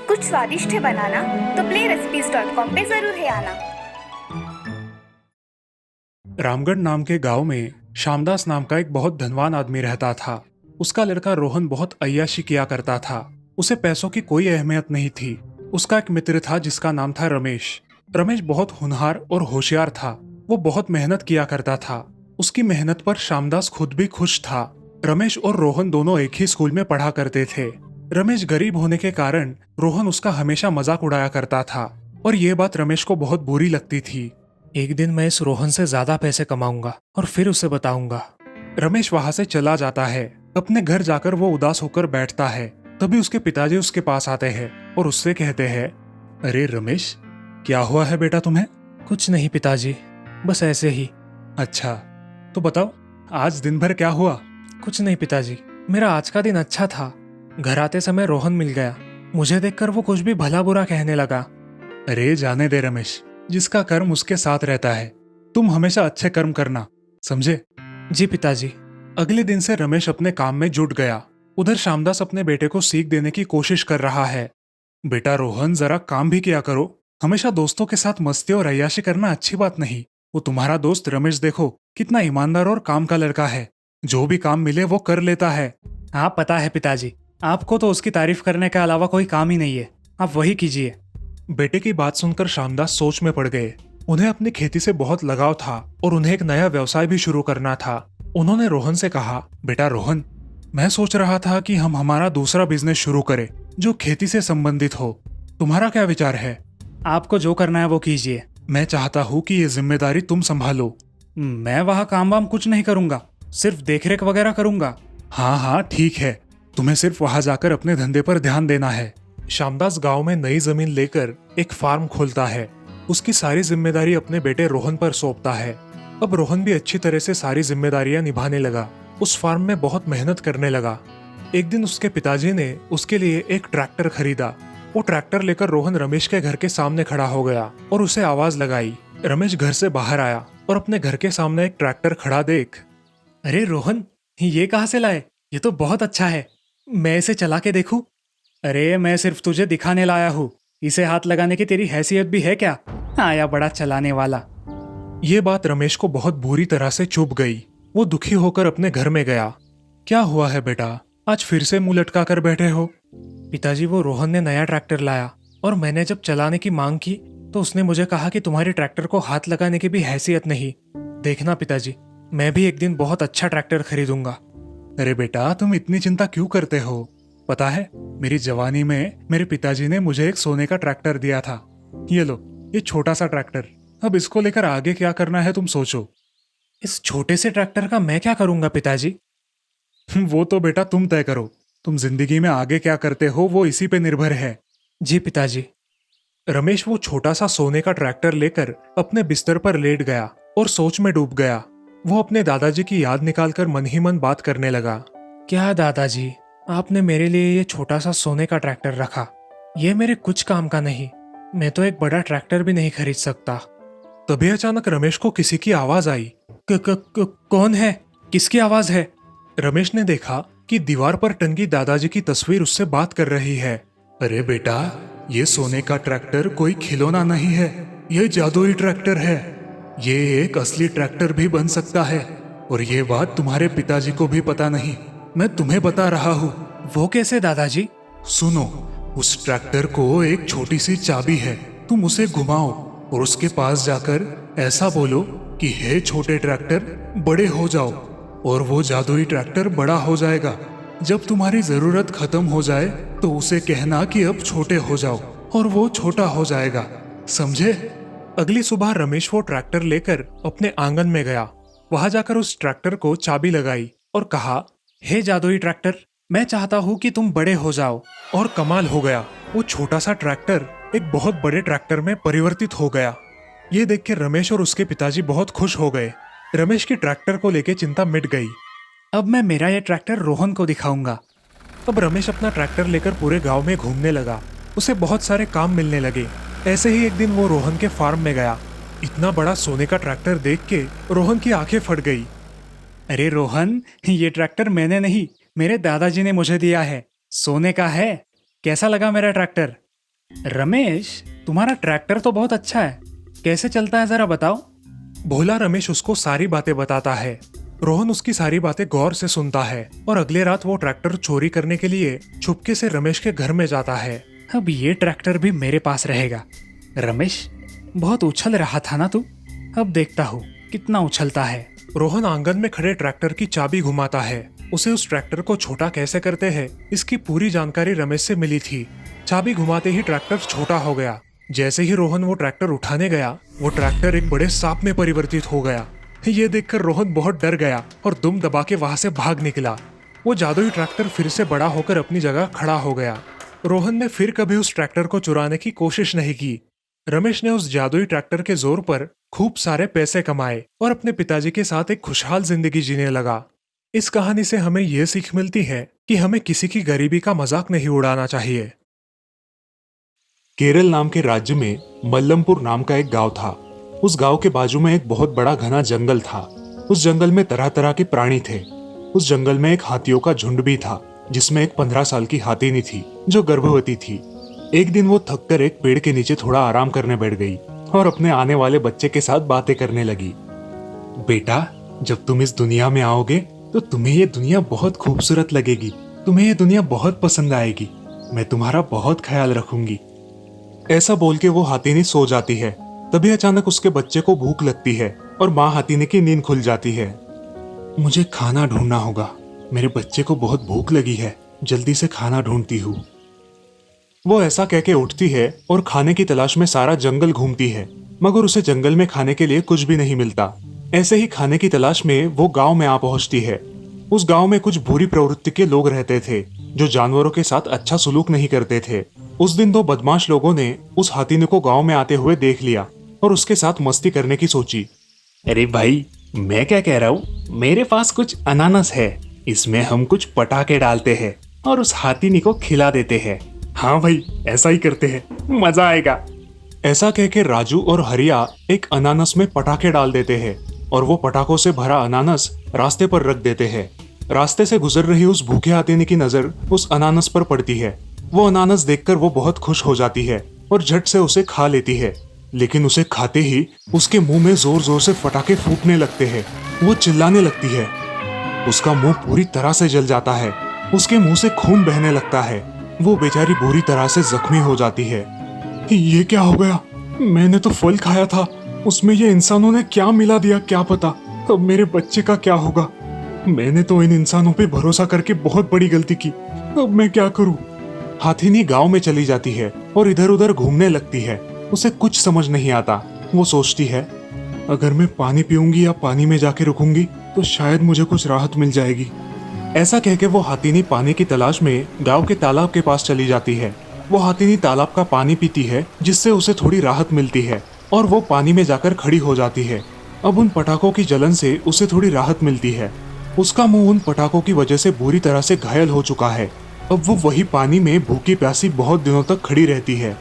कुछ स्वादिष्ट है बनाना तो playrecipes.com पे जरूर है आना। रामगढ़ नाम के गांव में श्यामदास नाम का एक बहुत धनवान आदमी रहता था। उसका लड़का रोहन बहुत अय्याशी किया करता था। उसे पैसों की कोई अहमियत नहीं थी। उसका एक मित्र था जिसका नाम था रमेश। रमेश बहुत होनहार और होशियार था। वो बहुत मेहनत किया करता था। उसकी मेहनत पर श्यामदास खुद भी खुश था। रमेश और रोहन दोनों एक ही स्कूल में पढ़ा करते थे। रमेश गरीब होने के कारण रोहन उसका हमेशा मजाक उड़ाया करता था और ये बात रमेश को बहुत बुरी लगती थी। एक दिन मैं इस रोहन से ज्यादा पैसे कमाऊंगा और फिर उसे बताऊंगा। रमेश वहां से चला जाता है। अपने घर जाकर वो उदास होकर बैठता है। तभी उसके पिताजी उसके पास आते हैं और उससे कहते हैं, अरे रमेश, क्या हुआ है बेटा तुम्हें? कुछ नहीं पिताजी, बस ऐसे ही। अच्छा, तो बताओ आज दिन भर क्या हुआ? कुछ नहीं पिताजी, मेरा आज का दिन अच्छा था। घर आते समय रोहन मिल गया। मुझे देखकर वो कुछ भी भला बुरा कहने लगा। अरे जाने दे रमेश, जिसका कर्म उसके साथ रहता है। तुम हमेशा अच्छे कर्म करना, समझे? जी पिताजी। अगले दिन से रमेश अपने काम में जुट गया। उधर श्यामदास अपने बेटे को सीख देने की कोशिश कर रहा है। बेटा रोहन, जरा काम भी किया करो। हमेशा दोस्तों के साथ मस्ती और अय्याशी करना अच्छी बात नहीं। वो तुम्हारा दोस्त रमेश देखो कितना ईमानदार और काम का लड़का है। जो भी काम मिले वो कर लेता है। हाँ पता है पिताजी, आपको तो उसकी तारीफ करने के अलावा कोई काम ही नहीं है। आप वही कीजिए। बेटे की बात सुनकर श्यामदास सोच में पड़ गए। उन्हें अपनी खेती से बहुत लगाव था और उन्हें एक नया व्यवसाय भी शुरू करना था। उन्होंने रोहन से कहा, बेटा रोहन, मैं सोच रहा था कि हम हमारा दूसरा बिजनेस शुरू करें जो खेती से संबंधित हो। तुम्हारा क्या विचार है? आपको जो करना है वो कीजिए। मैं चाहता हूँ कि ये जिम्मेदारी तुम संभालो। मैं वहाँ काम वाम कुछ नहीं करूँगा, सिर्फ देखरेख वगैरह करूँगा। हाँ हाँ ठीक है, तुम्हें सिर्फ वहाँ जाकर अपने धंधे पर ध्यान देना है। श्यामदास गांव में नई जमीन लेकर एक फार्म खोलता है। उसकी सारी जिम्मेदारी अपने बेटे रोहन पर सौंपता है। अब रोहन भी अच्छी तरह से सारी जिम्मेदारियां निभाने लगा। उस फार्म में बहुत मेहनत करने लगा। एक दिन उसके पिताजी ने उसके लिए एक ट्रैक्टर खरीदा। वो ट्रैक्टर लेकर रोहन रमेश के घर के सामने खड़ा हो गया और उसे आवाज लगाई। रमेश घर से बाहर आया और अपने घर के सामने एक ट्रैक्टर खड़ा देख, अरे रोहन, ये कहाँ से लाए? ये तो बहुत अच्छा है, मैं इसे चला के देखूं? अरे मैं सिर्फ तुझे दिखाने लाया हूँ, इसे हाथ लगाने की तेरी हैसियत भी है क्या? आया बड़ा चलाने वाला। ये बात रमेश को बहुत बुरी तरह से चुभ गई। वो दुखी होकर अपने घर में गया। क्या हुआ है बेटा, आज फिर से मुंह लटका कर बैठे हो? पिताजी, वो रोहन ने नया ट्रैक्टर लाया और मैंने जब चलाने की मांग की तो उसने मुझे कहा कि तुम्हारे ट्रैक्टर को हाथ लगाने की भी हैसियत नहीं। देखना पिताजी, मैं भी एक दिन बहुत अच्छा ट्रैक्टर खरीदूंगा। अरे बेटा, तुम इतनी चिंता क्यों करते हो? पता है, मेरी जवानी में मेरे पिताजी ने मुझे एक सोने का ट्रैक्टर दिया था। ये लो, ये छोटा सा ट्रैक्टर। अब इसको लेकर आगे क्या करना है तुम सोचो। इस छोटे से ट्रैक्टर का मैं क्या करूंगा पिताजी? वो तो बेटा तुम तय करो। तुम जिंदगी में आगे क्या करते हो वो इसी पे निर्भर है। जी पिताजी। रमेश वो छोटा सा सोने का ट्रैक्टर लेकर अपने बिस्तर पर लेट गया और सोच में डूब गया। वो अपने दादाजी की याद निकालकर मन ही मन बात करने लगा। क्या दादाजी, आपने मेरे लिए ये छोटा सा सोने का ट्रैक्टर रखा, ये मेरे कुछ काम का नहीं। मैं तो एक बड़ा ट्रैक्टर भी नहीं खरीद सकता। तभी अचानक रमेश को किसी की आवाज आई। कौन है? किसकी आवाज है? रमेश ने देखा कि दीवार पर टंगी दादाजी की तस्वीर उससे बात कर रही है। अरे बेटा, ये सोने का ट्रैक्टर कोई खिलौना नहीं है, ये जादुई ट्रैक्टर है। ये एक असली ट्रैक्टर भी बन सकता है और ये बात तुम्हारे पिताजी को भी पता नहीं। मैं तुम्हें बता रहा हूँ। वो कैसे दादाजी? सुनो, उस ट्रैक्टर को एक छोटी सी चाबी है। तुम उसे घुमाओ और उसके पास जाकर ऐसा बोलो कि हे छोटे ट्रैक्टर, बड़े हो जाओ, और वो जादुई ट्रैक्टर बड़ा हो जाएगा। जब तुम्हारी जरूरत खत्म हो जाए तो उसे कहना कि अब छोटे हो जाओ और वो छोटा हो जाएगा, समझे? अगली सुबह रमेश वो ट्रैक्टर लेकर अपने आंगन में गया। वहां जाकर उस ट्रैक्टर को चाबी लगाई और कहा, हे जादुई ट्रैक्टर, मैं चाहता हूँ कि तुम बड़े हो जाओ। और कमाल हो गया, वो छोटा सा ट्रैक्टर एक बहुत बड़े ट्रैक्टर में परिवर्तित हो गया। ये देख के रमेश और उसके पिताजी बहुत खुश हो गए। रमेश की ट्रैक्टर को लेके चिंता मिट गई। अब मैं मेरा ये ट्रैक्टर रोहन को दिखाऊंगा। अब रमेश अपना ट्रैक्टर लेकर पूरे गांव में घूमने लगा। उसे बहुत सारे काम मिलने लगे। ऐसे ही एक दिन वो रोहन के फार्म में गया। इतना बड़ा सोने का ट्रैक्टर देख के रोहन की आंखें फट गई। अरे रोहन, ये ट्रैक्टर मैंने नहीं, मेरे दादाजी ने मुझे दिया है। सोने का है। कैसा लगा मेरा ट्रैक्टर? रमेश, तुम्हारा ट्रैक्टर तो बहुत अच्छा है। कैसे चलता है जरा बताओ। भोला रमेश उसको सारी बातें बताता है। रोहन उसकी सारी बातें गौर से सुनता है और अगले रात वो ट्रैक्टर चोरी करने के लिए चुपके से रमेश के घर में जाता है। अब ये ट्रैक्टर भी मेरे पास रहेगा। रमेश, बहुत उछल रहा था ना तू, अब देखता हूँ कितना उछलता है। रोहन आंगन में खड़े ट्रैक्टर की चाबी घुमाता है। उसे उस ट्रैक्टर को छोटा कैसे करते हैं इसकी पूरी जानकारी रमेश से मिली थी। चाबी घुमाते ही ट्रैक्टर छोटा हो गया। जैसे ही रोहन वो ट्रैक्टर उठाने गया, वो ट्रैक्टर एक बड़े सांप में परिवर्तित हो गया। ये देखकर रोहन बहुत डर गया और दुम दबा के वहां से भाग निकला। वो जादुई ट्रैक्टर फिर से बड़ा होकर अपनी जगह खड़ा हो गया। रोहन ने फिर कभी उस ट्रैक्टर को चुराने की कोशिश नहीं की। रमेश ने उस जादुई ट्रैक्टर के जोर पर खूब सारे पैसे कमाए और अपने पिताजी के साथ एक खुशहाल जिंदगी जीने लगा। इस कहानी से हमें यह सीख मिलती है कि हमें किसी की गरीबी का मजाक नहीं उड़ाना चाहिए। केरल नाम के राज्य में मल्लमपुर नाम का एक गांव था। उस गांव के बाजू में एक बहुत बड़ा घना जंगल था। उस जंगल में तरह तरह के प्राणी थे। उस जंगल में एक हाथियों का झुंड भी था, जिसमें एक 15 साल की हाथीनी थी जो गर्भवती थी। एक दिन वो थककर एक पेड़ के नीचे थोड़ा आराम करने बैठ गई और अपने आने वाले बच्चे के साथ बातें करने लगी। बेटा, जब तुम इस दुनिया में आओगे तो तुम्हें ये दुनिया बहुत खूबसूरत लगेगी। तुम्हें ये दुनिया बहुत पसंद आएगी। मैं तुम्हारा बहुत ख्याल रखूंगी। ऐसा बोल के वो हाथीनी सो जाती है। तभी अचानक उसके बच्चे को भूख लगती है और माँ हाथीनी की नींद खुल जाती है। मुझे खाना ढूंढना होगा। मेरे बच्चे को बहुत भूख लगी है। जल्दी से खाना ढूंढती हूँ। वो ऐसा कह के उठती है और खाने की तलाश में सारा जंगल घूमती है, मगर उसे जंगल में खाने के लिए कुछ भी नहीं मिलता। ऐसे ही खाने की तलाश में वो गांव में आ पहुंचती है। उस गांव में कुछ बुरी प्रवृत्ति के लोग रहते थे जो जानवरों के साथ अच्छा सुलूक नहीं करते थे। उस दिन 2 बदमाश लोगों ने उस हाथीने को गांव में आते हुए देख लिया और उसके साथ मस्ती करने की सोची। अरे भाई, मैं क्या कह रहा हूँ, मेरे पास कुछ अनानास है। इसमें हम कुछ पटाखे डालते हैं और उस हाथीनी को खिला देते हैं। हाँ भाई, ऐसा ही करते हैं, मजा आएगा। ऐसा कह के राजू और हरिया एक अनानास में पटाखे डाल देते हैं और वो पटाखों से भरा अनानास रास्ते पर रख देते हैं। रास्ते से गुजर रही उस भूखे हाथीनी की नजर उस अनानास पर पड़ती है। वो अनानास देखकर वो बहुत खुश हो जाती है और झट से उसे खा लेती है। लेकिन उसे खाते ही उसके मुंह में जोर जोर से पटाखे फूटने लगते हैं। वो चिल्लाने लगती है। उसका मुंह पूरी तरह से जल जाता है। उसके मुंह से खून बहने लगता है। वो बेचारी बुरी तरह से जख्मी हो जाती है। ये क्या हो गया? मैंने तो फल खाया था, उसमें ये इंसानों ने क्या मिला दिया क्या पता। अब मेरे बच्चे का क्या होगा? मैंने तो इन इंसानों पे भरोसा करके बहुत बड़ी गलती की। अब मैं क्या करूं? हाथीनी गांव में चली जाती है और इधर उधर घूमने लगती है। उसे कुछ समझ नहीं आता। वो सोचती है, अगर मैं पानी पीऊंगी या पानी में जाके रुकूंगी तो शायद मुझे कुछ राहत मिल जाएगी। ऐसा कह के वो हाथीनी पानी की तलाश में गांव के तालाब के पास चली जाती है। वो हाथीनी तालाब का पानी पीती है, जिससे उसे थोड़ी राहत मिलती है और वो पानी में जाकर खड़ी हो जाती है। अब उन पटाखों की जलन से उसे थोड़ी राहत मिलती है। उसका मुंह उन पटाखों की वजह से बुरी तरह से घायल हो चुका है। अब वो वही पानी में भूखी प्यासी बहुत दिनों तक खड़ी रहती है।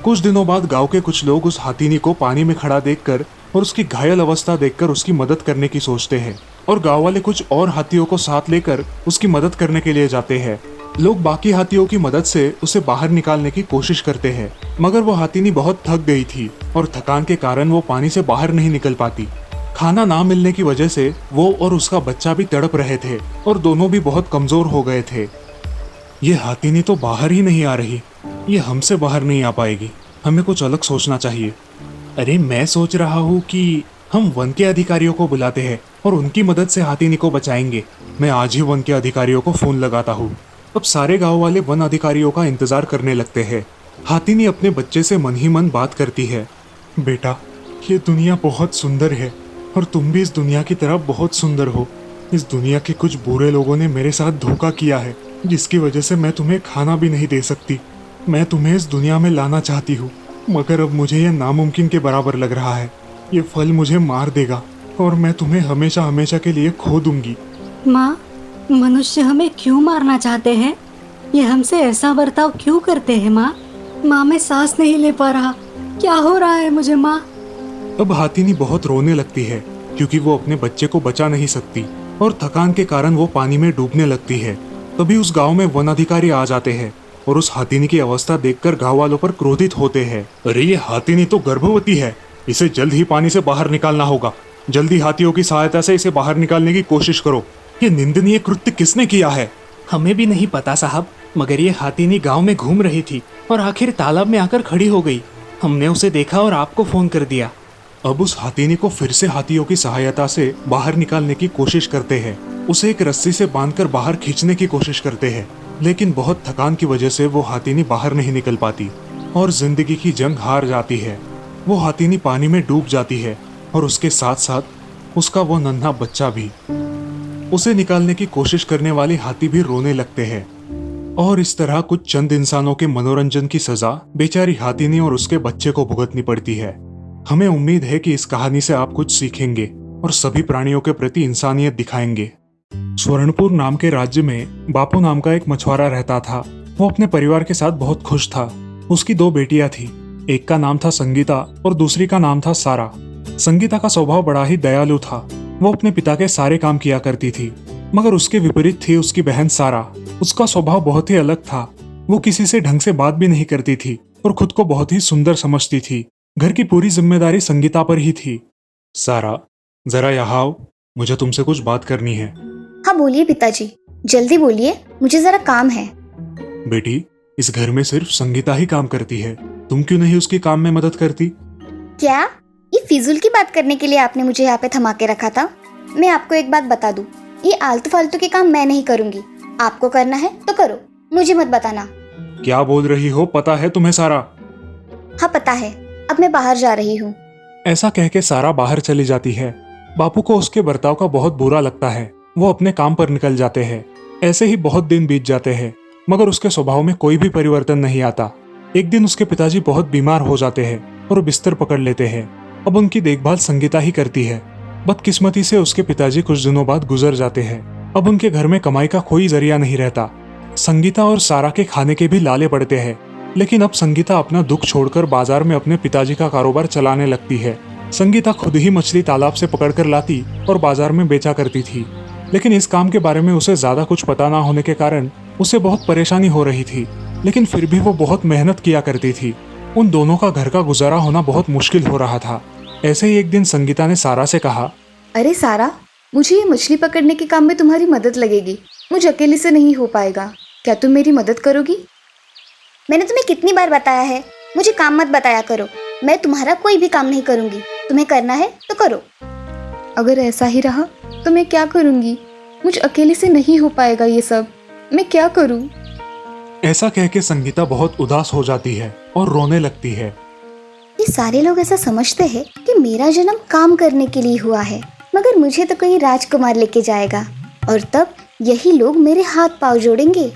कुछ दिनों बाद गांव के कुछ लोग उस हाथीनी को पानी में खड़ा देखकर और उसकी घायल अवस्था देखकर उसकी मदद करने की सोचते हैं और गांव वाले कुछ और हाथियों को साथ लेकर उसकी मदद करने के लिए जाते हैं। लोग बाकी हाथियों की मदद से उसे बाहर निकालने की कोशिश करते हैं, मगर वो हाथीनी बहुत थक गई थी और थकान के कारण वो पानी से बाहर नहीं निकल पाती। खाना ना मिलने की वजह से वो और उसका बच्चा भी तड़प रहे थे और दोनों भी बहुत कमजोर हो गए थे। ये हाथीनी तो बाहर ही नहीं आ रही। ये हमसे बाहर नहीं आ पाएगी। हमें कुछ अलग सोचना चाहिए। अरे, मैं सोच रहा हूँ कि हम वन के अधिकारियों को बुलाते हैं और उनकी मदद से हाथीनी को बचाएंगे। मैं आज ही वन के अधिकारियों को फोन लगाता हूँ। अब सारे गांव वाले वन अधिकारियों का इंतजार करने लगते हैं। हाथीनी अपने बच्चे से मन ही मन बात करती है। बेटा, ये दुनिया बहुत सुंदर है और तुम भी इस दुनिया की तरह बहुत सुंदर हो। इस दुनिया के कुछ बुरे लोगों ने मेरे साथ धोखा किया है, जिसकी वजह से मैं तुम्हें खाना भी नहीं दे सकती। मैं तुम्हें इस दुनिया में लाना चाहती हूँ, मगर अब मुझे यह नामुमकिन के बराबर लग रहा है। ये फल मुझे मार देगा और मैं तुम्हें हमेशा हमेशा के लिए खो दूंगी। माँ, मनुष्य हमें क्यों मारना चाहते हैं? ये हमसे ऐसा बर्ताव क्यों करते हैं माँ? माँ, मैं सांस नहीं ले पा रहा। क्या हो रहा है मुझे माँ? अब हाथीनी बहुत रोने लगती है क्योंकि वो अपने बच्चे को बचा नहीं सकती। और थकान के कारण वो पानी में डूबने लगती है। तभी उस गांव में वन अधिकारी आ जाते हैं और उस हाथिनी की अवस्था देखकर गांव वालों पर क्रोधित होते हैं। अरे ये हाथिनी तो गर्भवती है, इसे जल्द ही पानी से बाहर निकालना होगा। जल्दी हाथियों की सहायता से इसे बाहर निकालने की कोशिश करो। ये निंदनीय कृत्य किसने किया है? हमें भी नहीं पता साहब, मगर ये हाथिनी गांव में घूम रही थी और आखिर तालाब में आकर खड़ी हो गई। हमने उसे देखा और आपको फोन कर दिया। अब उस हाथिनी को फिर से हाथियों की सहायता से बाहर निकालने की कोशिश करते हैं। उसे एक रस्सी से बांधकर बाहर खींचने की कोशिश करते हैं, लेकिन बहुत थकान की वजह से वो हाथिनी बाहर नहीं निकल पाती और जिंदगी की जंग हार जाती है। वो हाथिनी पानी में डूब जाती है और उसके साथ साथ उसका वो नन्हा बच्चा भी। उसे निकालने की कोशिश करने वाले हाथी भी रोने लगते हैं और इस तरह कुछ चंद इंसानों के मनोरंजन की सजा बेचारी हाथिनी और उसके बच्चे को भुगतनी पड़ती है। हमें उम्मीद है कि इस कहानी से आप कुछ सीखेंगे और सभी प्राणियों के प्रति इंसानियत दिखाएंगे। स्वर्णपुर नाम के राज्य में बापू नाम का एक मछुआरा रहता था। वो अपने परिवार के साथ बहुत खुश था। उसकी 2 बेटियां थी, एक का नाम था संगीता और दूसरी का नाम था सारा। संगीता का स्वभाव बड़ा ही दयालु था। वो अपने पिता के सारे काम किया करती थी, मगर उसके विपरीत थी उसकी बहन सारा। उसका स्वभाव बहुत ही अलग था। वो किसी से ढंग से बात भी नहीं करती थी और खुद को बहुत ही सुंदर समझती थी। घर की पूरी जिम्मेदारी संगीता पर ही थी। सारा, जरा यहाँ आओ, मुझे तुमसे कुछ बात करनी है। हाँ बोलिए पिताजी, जल्दी बोलिए, मुझे जरा काम है। बेटी, इस घर में सिर्फ संगीता ही काम करती है, तुम क्यों नहीं उसकी काम में मदद करती? क्या ये फिजूल की बात करने के लिए आपने मुझे यहाँ पे थमा के रखा था? मैं आपको एक बात बता दूं, ये आलतू फालतू के काम मैं नहीं करूंगी। आपको करना है तो करो, मुझे मत बताना। क्या बोल रही हो? पता है तुम्हें सारा? हाँ पता है, अब मैं बाहर जा रही हूँ। ऐसा कह के सारा बाहर चली जाती है। बापू को उसके बर्ताव का बहुत बुरा लगता है। वो अपने काम पर निकल जाते हैं। ऐसे ही बहुत दिन बीत जाते हैं, मगर उसके स्वभाव में कोई भी परिवर्तन नहीं आता। एक दिन उसके पिताजी बहुत बीमार हो जाते हैं और बिस्तर पकड़ लेते हैं। अब उनकी देखभाल संगीता ही करती है। बदकिस्मती से उसके पिताजी कुछ दिनों बाद गुजर जाते हैं। अब उनके घर में कमाई का कोई जरिया नहीं रहता। संगीता और सारा के खाने के भी लाले पड़ते हैं, लेकिन अब संगीता अपना दुख छोड़कर बाजार में अपने पिताजी का कारोबार चलाने लगती है। संगीता खुद ही मछली तालाब से पकड़कर लाती और बाजार में बेचा करती थी, लेकिन इस काम के बारे में उसे ज्यादा कुछ पता ना होने के कारण उसे बहुत परेशानी हो रही थी। लेकिन फिर भी वो बहुत मेहनत किया करती थी। उन दोनों का घर का गुजारा होना बहुत मुश्किल हो रहा था। ऐसे ही एक दिन संगीता ने सारा से कहा, अरे सारा, मुझे ये मछली पकड़ने के काम में तुम्हारी मदद लगेगी। मुझे अकेले से नहीं हो पाएगा, क्या तुम मेरी मदद करोगी? मैंने तुम्हें कितनी बार बताया है, मुझे काम मत बताया करो। मैं तुम्हारा कोई भी काम नहीं करूंगी, तुम्हें करना है तो करो। अगर ऐसा ही रहा तो मैं क्या करूंगी? मुझे अकेले से नहीं हो पाएगा ये सब, मैं क्या करूं? ऐसा कह के संगीता बहुत उदास हो जाती है और रोने लगती है। ये सारे लोग ऐसा समझते हैं कि मेरा जन्म काम करने के लिए हुआ है, मगर मुझे तो कोई राजकुमार लेके जाएगा और तब यही लोग मेरे हाथ पांव जोड़ेंगे।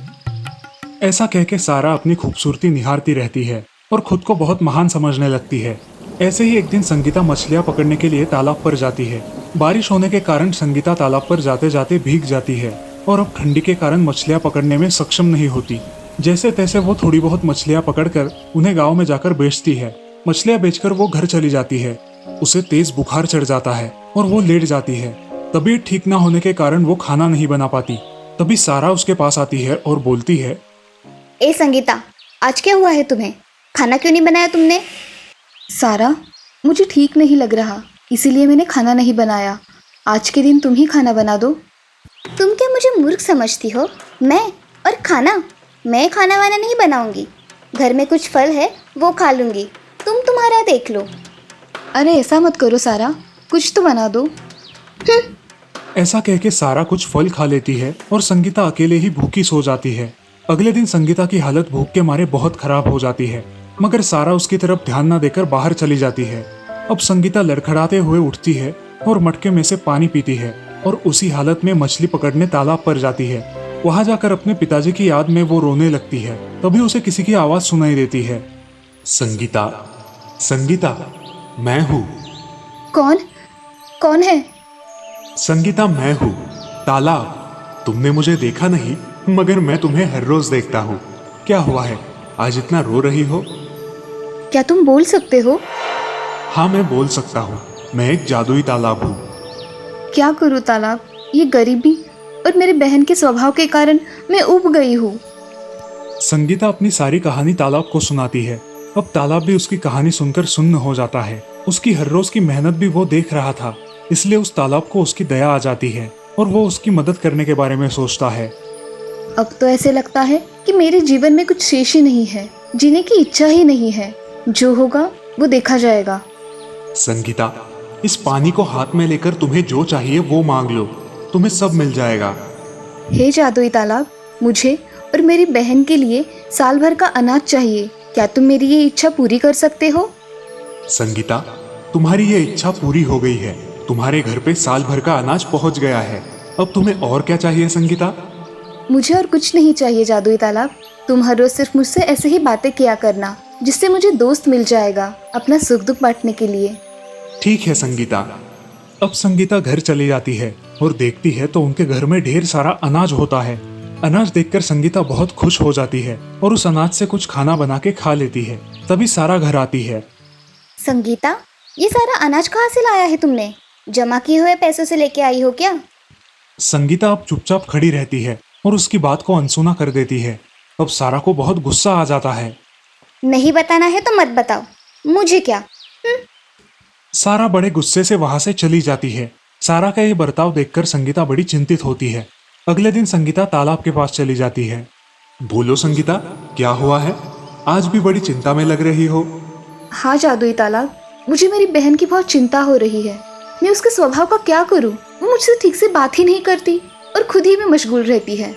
ऐसा कह के सारा अपनी खूबसूरती निहारती रहती है और खुद को बहुत महान समझने लगती है। ऐसे ही एक दिन संगीता मछलियां पकड़ने के लिए तालाब पर जाती है। बारिश होने के कारण संगीता तालाब पर जाते जाते भीग जाती है और अब ठंडी के कारण मछलियां पकड़ने में सक्षम नहीं होती। जैसे तैसे वो थोड़ी बहुत मछलियां पकड़कर उन्हें गांव में जाकर बेचती है। मछलियां बेचकर वो घर चली जाती है। उसे तेज बुखार चढ़ जाता है और वो लेट जाती है। तबीयत ठीक ना होने के कारण वो खाना नहीं बना पाती। तभी सारा उसके पास आती है और बोलती है, ए संगीता, आज क्या हुआ है तुम्हें? खाना क्यों नहीं बनाया तुमने? सारा, मुझे ठीक नहीं लग रहा, इसीलिए मैंने खाना नहीं बनाया। आज के दिन तुम ही खाना बना दो। तुम क्या मुझे मूर्ख समझती हो? मैं खाना वाना नहीं बनाऊंगी। घर में कुछ फल है वो खा लूंगी, तुम तुम्हारा देख लो। अरे ऐसा मत करो सारा, कुछ तो बना दो। ऐसा कह के सारा कुछ फल खा लेती है और संगीता अकेले ही भूखी सो जाती है। अगले दिन संगीता की हालत भूख के मारे बहुत खराब हो जाती है, मगर सारा उसकी तरफ ध्यान न देकर बाहर चली जाती है। अब संगीता लड़खड़ाते हुए उठती है और मटके में से पानी पीती है और उसी हालत में मछली पकड़ने तालाब पर जाती है। वहां जाकर अपने पिताजी की याद में वो रोने लगती है। तभी उसे किसी की आवाज सुनाई देती है, संगीता, संगीता, मैं हूँ। कौन है? संगीता, मैं हूँ, तालाब। तुमने मुझे देखा नहीं, मगर मैं तुम्हें हर रोज देखता हूँ। क्या हुआ है, आज इतना रो रही हो? क्या तुम बोल सकते हो? हाँ, मैं बोल सकता हूँ। मैं एक जादुई तालाब हूँ। क्या करूँ तालाब? ये गरीबी और मेरी बहन के स्वभाव के कारण मैं ऊब गई हूँ। संगीता अपनी सारी कहानी तालाब को सुनाती है। अब तालाब भी उसकी कहानी सुनकर सुन्न हो जाता है। उसकी हर रोज की मेहनत भी वो देख रहा था, इसलिए उस तालाब को उसकी दया आ जाती है और वो उसकी मदद करने के बारे में सोचता है। अब तो ऐसे लगता है कि मेरे जीवन में कुछ शेष ही नहीं है, जीने की इच्छा ही नहीं है। जो होगा वो देखा जाएगा। संगीता, इस पानी को हाथ में लेकर तुम्हें जो चाहिए वो मांग लो, तुम्हें सब मिल जाएगा। हे जादुई तालाब, मुझे और मेरी बहन के लिए साल भर का अनाज चाहिए। क्या तुम मेरी ये इच्छा पूरी कर सकते हो? संगीता, तुम्हारी ये इच्छा पूरी हो गई है। तुम्हारे घर पे साल भर का अनाज पहुंच गया है। अब तुम्हें और क्या चाहिए संगीता? मुझे और कुछ नहीं चाहिए जादुई तालाब। तुम हर रोज सिर्फ मुझसे ऐसे ही बातें किया करना, जिससे मुझे दोस्त मिल जाएगा अपना सुख दुख बांटने के लिए। ठीक है संगीता। अब संगीता घर चली जाती है और देखती है तो उनके घर में ढेर सारा अनाज होता है। अनाज देखकर संगीता बहुत खुश हो जाती है और उस अनाज से कुछ खाना बना के खा लेती है। तभी सारा घर आती है। संगीता, ये सारा अनाज कहाँ से लाया है तुमने? जमा किए हुए पैसों से लेके आई हो क्या? संगीता अब चुपचाप खड़ी रहती है और उसकी बात को अनसुना कर देती है। अब सारा को बहुत गुस्सा आ जाता है। नहीं बताना है तो मत बताओ, मुझे क्या। सारा बड़े गुस्से से वहां से चली जाती है। सारा का ये बर्ताव देखकर संगीता बड़ी चिंतित होती है। अगले दिन संगीता तालाब के पास चली जाती है। बोलो संगीता, क्या हुआ है? आज भी बड़ी चिंता में लग रही हो। हाँ जादुई तालाब, मुझे मेरी बहन की बहुत चिंता हो रही है। मैं उसके स्वभाव का क्या करूं? वो मुझसे ठीक से बात ही नहीं करती और खुद ही में मशगूल रहती है।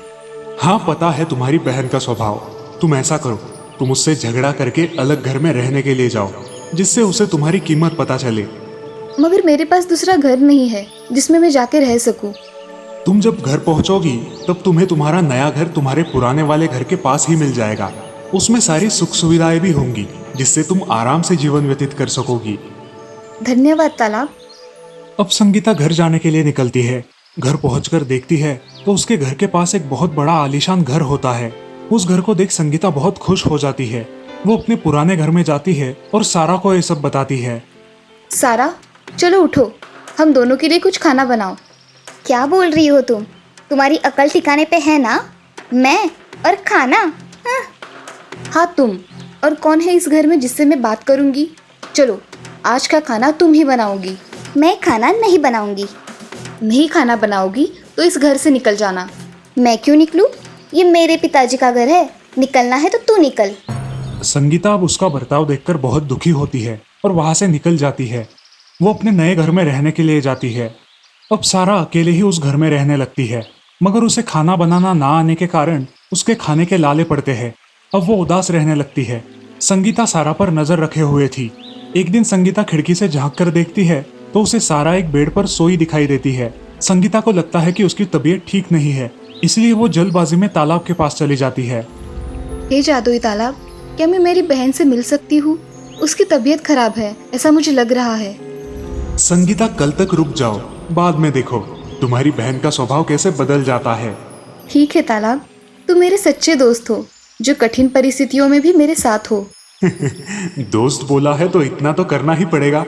हाँ, पता है तुम्हारी बहन का स्वभाव। तुम ऐसा करो, तुम उससे झगड़ा करके अलग घर में रहने के लिए जाओ, जिससे उसे तुम्हारी कीमत पता चले। मगर मेरे पास दूसरा घर नहीं है जिसमें मैं जाके रह सकूं। तुम जब घर पहुंचोगी तब तुम्हें तुम्हारा नया घर तुम्हारे पुराने वाले घर के पास ही मिल जाएगा। उसमें सारी सुख सुविधाएं भी होंगी, जिससे तुम आराम से जीवन व्यतीत कर सकोगी। धन्यवाद तालाब। अब संगीता घर जाने के लिए निकलती है। घर पहुंचकर देखती है तो उसके घर के पास एक बहुत बड़ा आलीशान घर होता है। उस घर को देख संगीता बहुत खुश हो जाती है। वो अपने पुराने घर में जाती है और सारा को ये सब बताती है। सारा, चलो उठो, हम दोनों के लिए कुछ खाना बनाओ। क्या बोल रही हो तुम? तुम्हारी अकल ठिकाने पे है ना? मैं और खाना? हाँ। हाँ तुम, और कौन है इस घर में जिससे मैं बात करूंगी? चलो, आज का खाना तुम ही बनाओगी। मैं खाना नहीं बनाऊंगी। नहीं खाना बनाओगी तो इस घर से निकल जाना। मैं क्यों निकलूं? ये मेरे पिताजी का घर है। निकलना है तो तू निकल। संगीता अब उसका बर्ताव देखकर बहुत दुखी होती है और वहां से निकल जाती है। वो अपने नए घर में रहने के लिए जाती है। अब सारा अकेले ही उस घर में रहने लगती है, मगर उसे खाना बनाना ना आने के कारण उसके खाने के लाले पड़ते हैं। अब वो उदास रहने लगती है। संगीता सारा पर नजर रखे हुए थी। एक दिन संगीता खिड़की से झांक कर देखती है तो उसे सारा एक बेड पर सोई दिखाई देती है। संगीता को लगता है कि उसकी तबीयत ठीक नहीं है, इसलिए वो जल्दबाजी में तालाब के पास चली जाती है। हे जादुई तालाब, क्या मैं मेरी बहन से मिल सकती हूँ? उसकी तबीयत खराब है, ऐसा मुझे लग रहा है। संगीता, कल तक रुक जाओ, बाद में देखो तुम्हारी बहन का स्वभाव कैसे बदल जाता है। ठीक है तालाब, तुम मेरे सच्चे दोस्त हो, जो कठिन परिस्थितियों में भी मेरे साथ हो। दोस्त बोला है तो इतना तो करना ही पड़ेगा।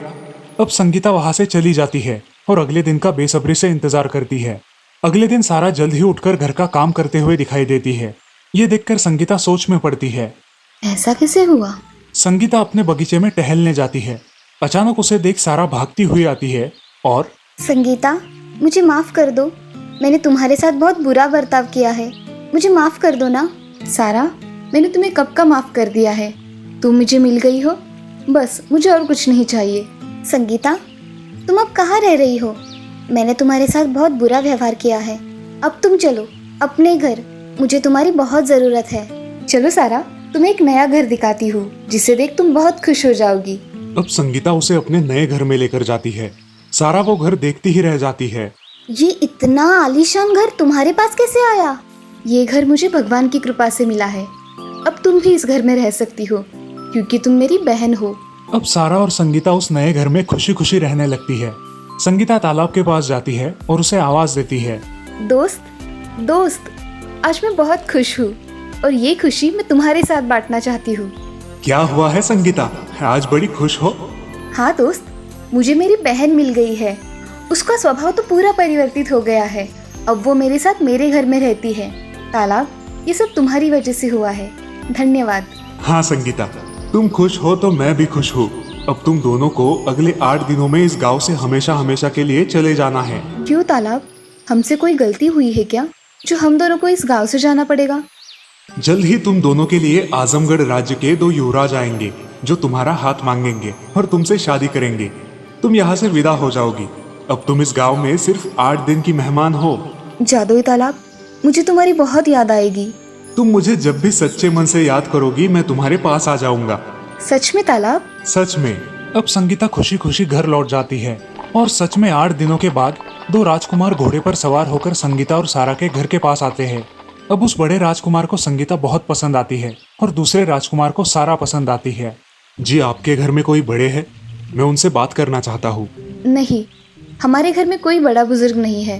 अब संगीता वहां से चली जाती है और अगले दिन का बेसब्री से इंतजार करती है। अगले दिन सारा जल्द ही उठकर घर का काम करते हुए दिखाई देती है। ये देखकर संगीता सोच में पड़ती है। ऐसा कैसे हुआ? संगीता अपने बगीचे में टहलने जाती है। अचानक उसे देख सारा भागती हुई आती है और संगीता, मुझे माफ कर दो। मैंने तुम्हारे साथ बहुत बुरा बर्ताव किया है। मुझे माफ कर दो ना। सारा, मैंने तुम्हें कब का माफ कर दिया है। तुम मुझे मिल गई हो, बस मुझे और कुछ नहीं चाहिए। संगीता, तुम अब कहाँ रह रही हो? मैंने तुम्हारे साथ बहुत बुरा व्यवहार किया है। अब तुम चलो अपने घर, मुझे तुम्हारी बहुत ज़रूरत है। चलो सारा, तुम्हें एक नया घर दिखाती हूँ, जिसे देख तुम बहुत खुश हो जाओगी। अब संगीता उसे अपने नए घर में लेकर जाती है। सारा वो घर देखती ही रह जाती है। ये इतना आलीशान घर तुम्हारे पास कैसे आया? ये घर मुझे भगवान की कृपा से मिला है। अब तुम भी इस घर में रह सकती हो, क्योंकि तुम मेरी बहन हो। अब सारा और संगीता उस नए घर में खुशी खुशी रहने लगती है। संगीता तालाब के पास जाती है और उसे आवाज देती है। दोस्त, दोस्त, आज मैं बहुत खुश हूँ और ये खुशी मैं तुम्हारे साथ बांटना चाहती हूँ। क्या हुआ है संगीता, आज बड़ी खुश हो? हाँ दोस्त, मुझे मेरी बहन मिल गई है उसका स्वभाव तो पूरा परिवर्तित हो गया है। अब वो मेरे साथ मेरे घर में रहती है। तालाब, ये सब तुम्हारी वजह से हुआ है। धन्यवाद। हाँ संगीता, तुम खुश हो तो मैं भी खुश हूँ। अब तुम दोनों को अगले 8 दिनों में इस गांव से हमेशा हमेशा के लिए चले जाना है। क्यों तालाब, हमसे कोई गलती हुई है क्या जो हम दोनों को इस गांव से जाना पड़ेगा? जल्द ही तुम दोनों के लिए आजमगढ़ राज्य के 2 युवराज आएंगे जो तुम्हारा हाथ मांगेंगे और तुमसे शादी करेंगे। तुम यहाँ से विदा हो जाओगी। अब तुम इस गांव में सिर्फ 8 दिन की मेहमान हो। जादुई तालाब, मुझे तुम्हारी बहुत याद आएगी। तुम मुझे जब भी सच्चे मन से याद करोगी मैं तुम्हारे पास आ जाऊंगा। सच में तालाब? सच में। अब संगीता खुशी खुशी घर लौट जाती है और सच में 8 दिनों के बाद 2 राजकुमार घोड़े पर सवार होकर संगीता और सारा के घर के पास आते हैं। अब उस बड़े राजकुमार को संगीता बहुत पसंद आती है और दूसरे राजकुमार को सारा पसंद आती है। जी, आपके घर में कोई बड़े हैं? मैं उनसे बात करना चाहता हूँ। नहीं, हमारे घर में कोई बड़ा बुजुर्ग नहीं है।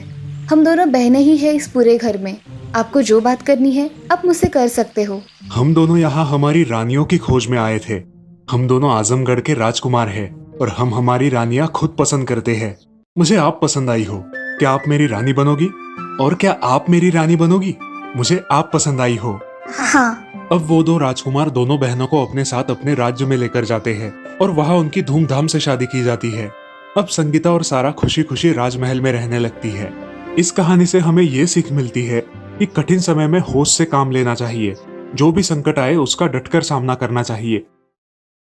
हम दोनों बहनें ही हैं इस पूरे घर में। आपको जो बात करनी है आप मुझसे कर सकते हो। हम दोनों यहाँ हमारी रानियों की खोज में आए थे। हम दोनों आजमगढ़ के राजकुमार हैं और हम हमारी रानियां खुद पसंद करते हैं। मुझे आप पसंद आई हो। क्या आप मेरी रानी बनोगी? और क्या आप मेरी रानी बनोगी? मुझे आप पसंद आई हो। हाँ। अब वो 2 राजकुमार दोनों बहनों को अपने साथ अपने राज्य में लेकर जाते हैं और वहाँ उनकी धूमधाम से शादी की जाती है। अब संगीता और सारा खुशी खुशी राजमहल में रहने लगती है। इस कहानी से हमें ये सीख मिलती है कि कठिन समय में होश से काम लेना चाहिए। जो भी संकट आए उसका डटकर सामना करना चाहिए।